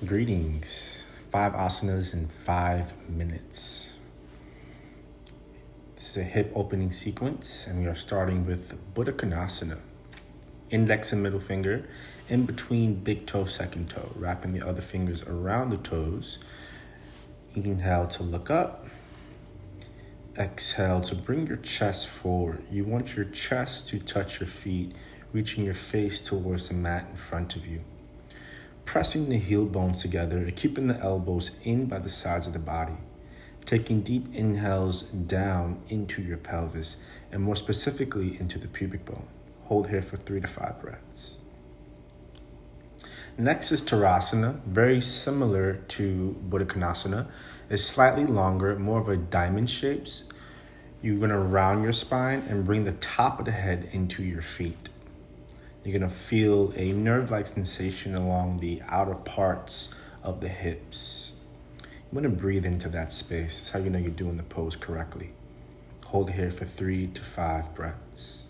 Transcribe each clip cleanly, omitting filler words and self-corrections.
Greetings. 5 asanas in 5 minutes. This is a hip opening sequence, and we are starting with Buddha Konasana. Index and middle finger in between big toe, second toe, wrapping the other fingers around the toes. Inhale to look up. Exhale to bring your chest forward. You want your chest to touch your feet, reaching your face towards the mat in front of you. Pressing the heel bones together and keeping the elbows in by the sides of the body. Taking deep inhales down into your pelvis and more specifically into the pubic bone. Hold here for 3 to 5 breaths. Next is Tadasana, very similar to Buddha Konasana. It's slightly longer, more of a diamond shapes. You're going to round your spine and bring the top of the head into your feet. You're going to feel a nerve-like sensation along the outer parts of the hips. You want to breathe into that space. That's how you know you're doing the pose correctly. Hold here for 3 to 5 breaths.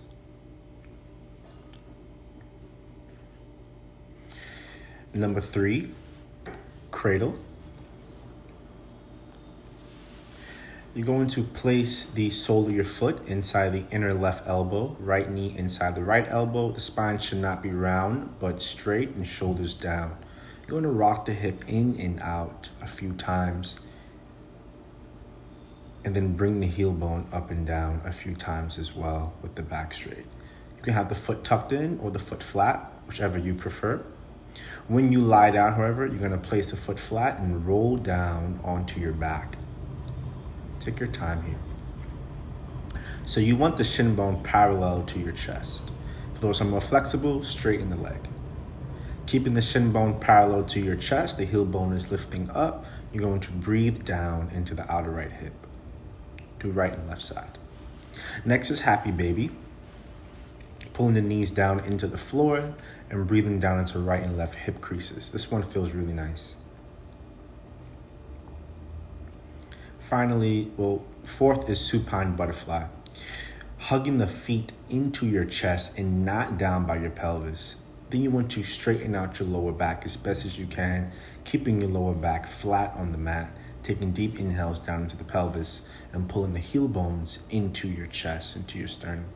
Number 3, cradle. You're going to place the sole of your foot inside the inner left elbow, right knee inside the right elbow. The spine should not be round, but straight and shoulders down. You're going to rock the hip in and out a few times, and then bring the heel bone up and down a few times as well with the back straight. You can have the foot tucked in or the foot flat, whichever you prefer. When you lie down, however, you're going to place the foot flat and roll down onto your back. Take your time here. So you want the shin bone parallel to your chest. For those who are more flexible, straighten the leg. Keeping the shin bone parallel to your chest, the heel bone is lifting up. You're going to breathe down into the outer right hip. Do right and left side. Next is Happy Baby. Pulling the knees down into the floor and breathing down into right and left hip creases. This one feels really nice. Finally, fourth is supine butterfly. Hugging the feet into your chest and not down by your pelvis. Then you want to straighten out your lower back as best as you can, keeping your lower back flat on the mat, taking deep inhales down into the pelvis and pulling the heel bones into your chest, into your sternum.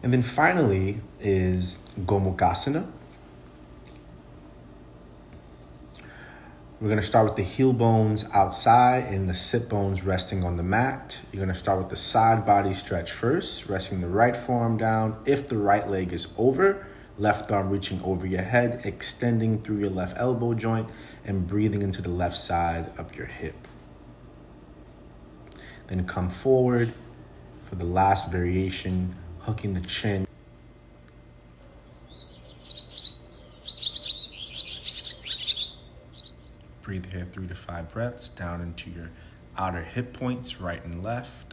And then finally is Gomukhasana. We're going to start with the heel bones outside and the sit bones resting on the mat. You're going to start with the side body stretch first, resting the right forearm down. If the right leg is over, left arm reaching over your head, extending through your left elbow joint and breathing into the left side of your hip. Then come forward for the last variation, hooking the chin. Breathe here 3 to 5 breaths down into your outer hip points, right and left.